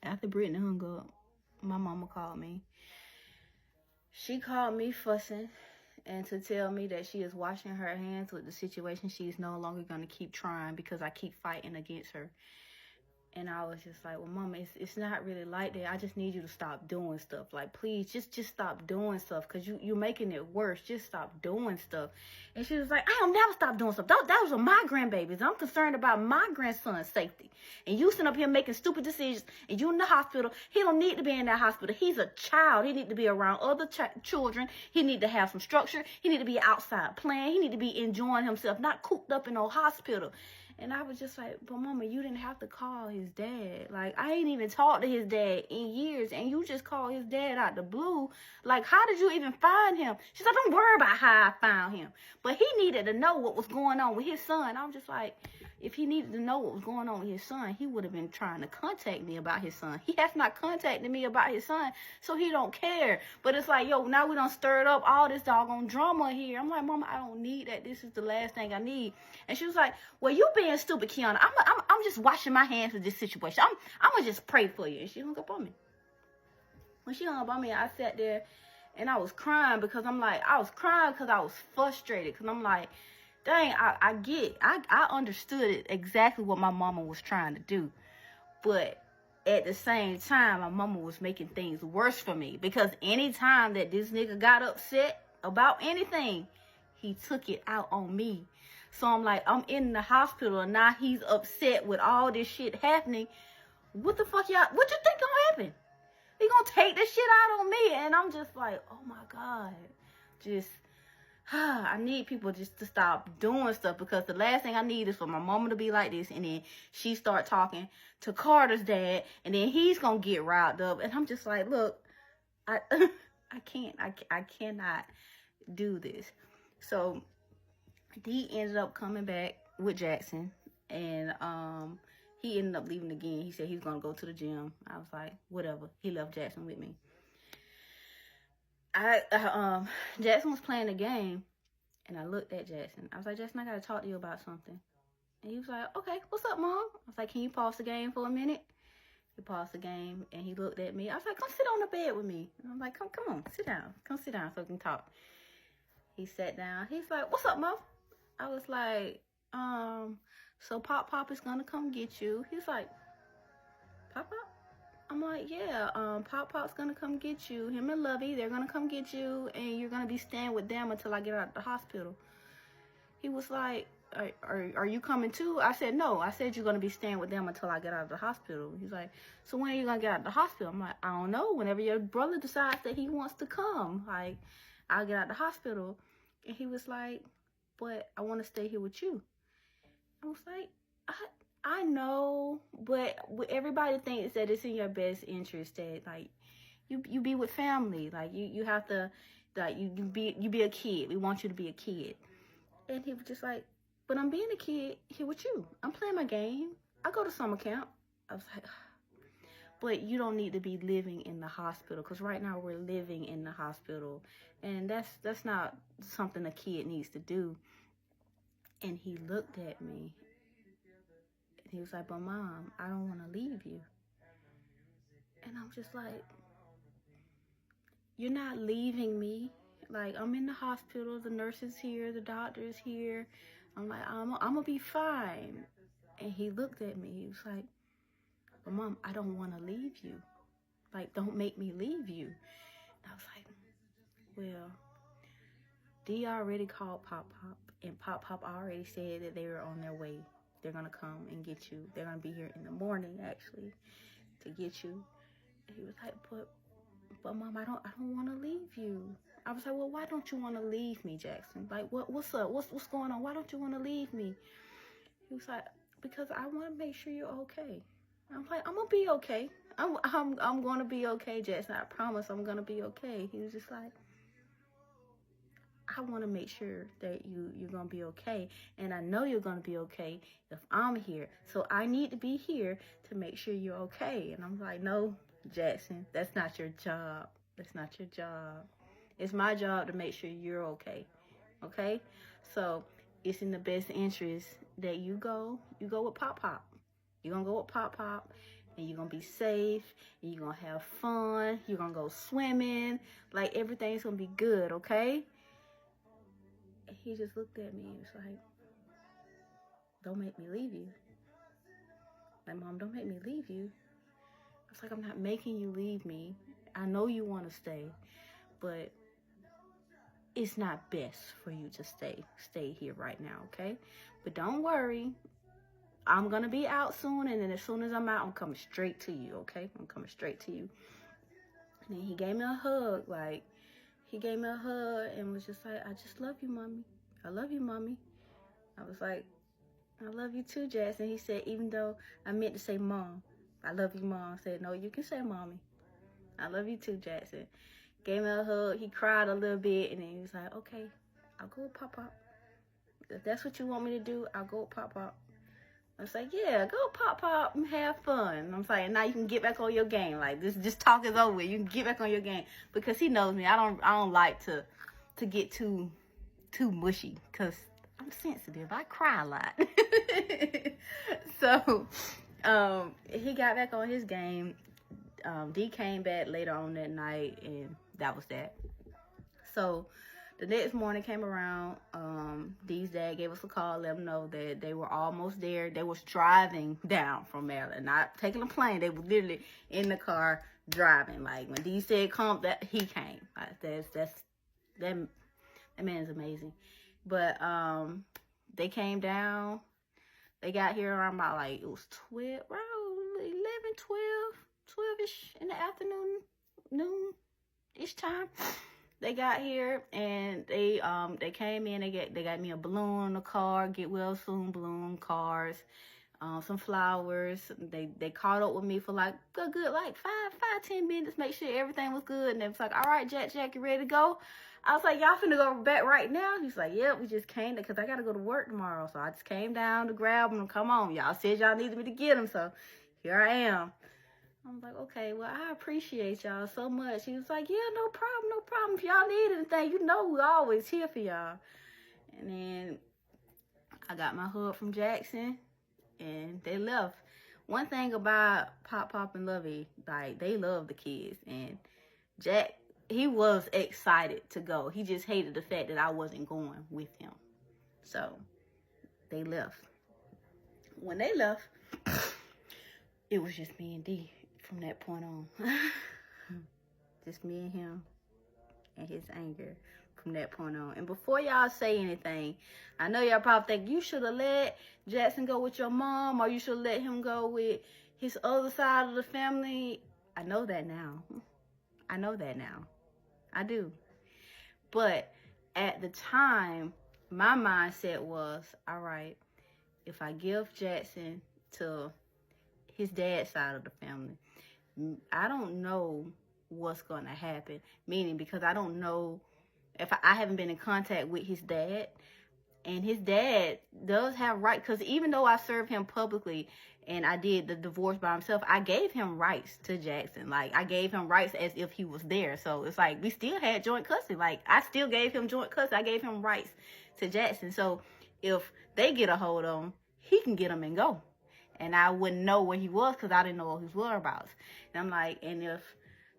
After Brittany hung up, my mama called me. She called me fussing and to tell me that she is washing her hands with the situation. She's no longer going to keep trying because I keep fighting against her. And I was just like, well, Mama, it's not really like that. I just need you to stop doing stuff. Like, please, just stop doing stuff because you're making it worse. Just stop doing stuff. And she was like, I'll never stop doing stuff. Those are my grandbabies. I'm concerned about my grandson's safety. And you sitting up here making stupid decisions and you in the hospital. He don't need to be in that hospital. He's a child. He need to be around other children. He need to have some structure. He need to be outside playing. He need to be enjoying himself, not cooped up in no hospital. And I was just like, but Mama, you didn't have to call his dad. Like, I ain't even talked to his dad in years, and you just called his dad out the blue. Like, how did you even find him? She said, don't worry about how I found him. But he needed to know what was going on with his son. I'm just like, if he needed to know what was going on with his son, he would have been trying to contact me about his son. He has not contacted me about his son, so he don't care. But it's like, yo, now we done stirred up all this doggone drama here. I'm like, Mama, I don't need that. This is the last thing I need. And she was like, well, you being stupid, Kiana. I'm just washing my hands with this situation. I'm gonna just pray for you. And she hung up on me. When she hung up on me, I sat there and I was crying because I was crying because I was frustrated. Because I'm like, dang, I understood it exactly what my mama was trying to do. But at the same time, my mama was making things worse for me. Because anytime that this nigga got upset about anything, he took it out on me. So I'm like, I'm in the hospital and now he's upset with all this shit happening. What the fuck y'all, what you think gonna happen? He gonna take this shit out on me. And I'm just like, oh my God. I need people just to stop doing stuff because the last thing I need is for my mama to be like this and then she start talking to Carter's dad and then he's gonna get riled up. And I'm just like, look, I cannot do this. So D ended up coming back with Jackson and he ended up leaving again. He said he was gonna go to the gym. I was like, whatever. He left Jackson with me. Jackson was playing the game and I looked at Jackson. I was like, Jackson, I gotta talk to you about something. And he was like, okay, what's up, Mom? I was like, can you pause the game for a minute? He paused the game and he looked at me. I was like, come sit on the bed with me. And I'm like, come on, sit down. Come sit down so we can talk. He sat down. He's like, what's up, Mom? I was like, so Pop is gonna come get you. He's like, Pop? I'm like, yeah, Pop's gonna come get you. Him and Lovey, they're gonna come get you, and you're gonna be staying with them until I get out of the hospital. He was like, are you coming too? I said, no. I said you're gonna be staying with them until I get out of the hospital. He's like, so when are you gonna get out of the hospital? I'm like, I don't know. Whenever your brother decides that he wants to come, like, I'll get out of the hospital. And he was like, but I want to stay here with you. I was like, I know, but everybody thinks that it's in your best interest that like you be with family. Like you have to, like you be a kid. We want you to be a kid. And he was just like, but I'm being a kid here with you. I'm playing my game. I go to summer camp. I was like, but you don't need to be living in the hospital because right now we're living in the hospital, and that's not something a kid needs to do. And he looked at me. He was like, but Mom, I don't want to leave you. And I'm just like, you're not leaving me. Like, I'm in the hospital. The nurse is here. The doctor is here. I'm like, I'm going to be fine. And he looked at me. He was like, but Mom, I don't want to leave you. Like, don't make me leave you. And I was like, well, D already called Pop. And Pop already said that they were on their way. They're going to come and get you. They're going to be here in the morning, actually, to get you. And he was like, but Mom, I don't want to leave you. I was like, well, why don't you want to leave me, Jackson? Like, what's up? What's going on? Why don't you want to leave me? He was like, because I want to make sure you're okay. I'm like, I'm going to be okay. I'm going to be okay, Jackson. I promise I'm going to be okay. He was just like, I want to make sure that you're going to be okay. And I know you're going to be okay if I'm here. So I need to be here to make sure you're okay. And I'm like, no, Jackson, that's not your job. That's not your job. It's my job to make sure you're okay. Okay? So it's in the best interest that you go with Pop. You're going to go with Pop. and you're gonna be safe, and you're gonna have fun, you're gonna go swimming, like everything's gonna be good, okay? And he just looked at me and was like, don't make me leave you. Like, Mom, don't make me leave you. I was like, I'm not making you leave me. I know you want to stay, but it's not best for you to stay here right now, okay? But don't worry. I'm going to be out soon, and then as soon as I'm out, I'm coming straight to you, okay? I'm coming straight to you. And then he gave me a hug, and was just like, I just love you, Mommy. I love you, Mommy. I was like, I love you too, Jackson. He said, even though I meant to say Mom, I love you, Mom. I said, no, you can say Mommy. I love you too, Jackson. Gave me a hug. He cried a little bit, and then he was like, okay, I'll go with Pop-Pop. If that's what you want me to do, I'll go with Pop-Pop. I was like, yeah, go Pop-Pop and have fun. I'm saying, now you can get back on your game. Like, this talk is over. You can get back on your game. Because he knows me. I don't like to get too mushy, because I'm sensitive. I cry a lot. So, he got back on his game. D came back later on that night, and that was that. So, the next morning came around. Dee's dad gave us a call, let them know that they were almost there. They was driving down from Maryland, not taking a plane. They were literally in the car driving. Like, when Dee said come, that he came. Like, that man is amazing. But they came down. They got here around about, like, it was 12, around 11, 12-ish in the afternoon, noon-ish time. They got here, and they came in. They got me a balloon in the car, get well soon balloon, cars, some flowers. They caught up with me for like a good like 5-10 minutes, make sure everything was good. And they was like, all right, Jack, you ready to go? I was like, y'all finna go back right now? He's like, yep, we just came because I gotta go to work tomorrow. So I just came down to grab them. Come on, y'all said y'all needed me to get them, so here I am. I was like, okay, well, I appreciate y'all so much. He was like, yeah, no problem. If y'all need anything, you know we're always here for y'all. And then I got my hug from Jackson, and they left. One thing about Pop and Lovey, like, they love the kids. And Jack, he was excited to go. He just hated the fact that I wasn't going with him. So, they left. When they left, it was just me and Dee. From that point on. Just me and him and his anger from that point on. And before y'all say anything, I know y'all probably think you should have let Jackson go with your mom, or you should let him go with his other side of the family. I know that now. I do. But at the time, my mindset was, all right, if I give Jackson to his dad's side of the family, I don't know what's going to happen. Meaning, because I don't know, if I haven't been in contact with his dad, and his dad does have rights, because even though I served him publicly and I did the divorce by himself, I gave him rights to Jackson. Like, I gave him rights as if he was there. So it's like, we still had joint custody. Like, I still gave him joint custody. I gave him rights to Jackson. So if they get a hold of him, he can get him and go. And I wouldn't know where he was, because I didn't know his whereabouts. And I'm like, and if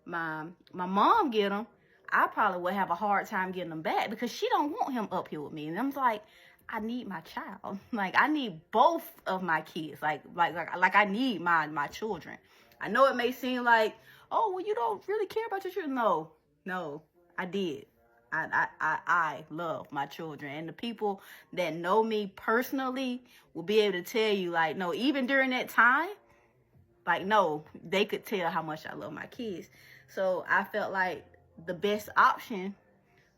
my mom get him, I probably would have a hard time getting him back, because she don't want him up here with me. And I'm like, I need my child. Like, I need both of my kids. Like I need my children. I know it may seem like, oh, well, you don't really care about your children. No, I did. I love my children, and the people that know me personally will be able to tell you, like, no, even during that time, like, no, they could tell how much I love my kids. So I felt like the best option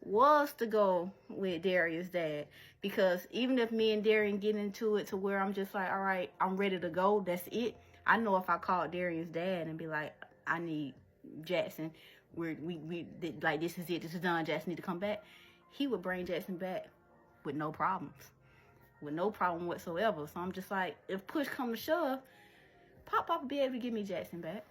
was to go with Darian's dad, because even if me and Darian get into it to where I'm just like, all right, I'm ready to go, that's it. I know if I called Darian's dad and be like, I need Jackson, we like, this is it, this is done, Jackson need to come back, he would bring Jackson back with no problem whatsoever. So I'm just like, if push come to shove, Pop would be able to give me Jackson back.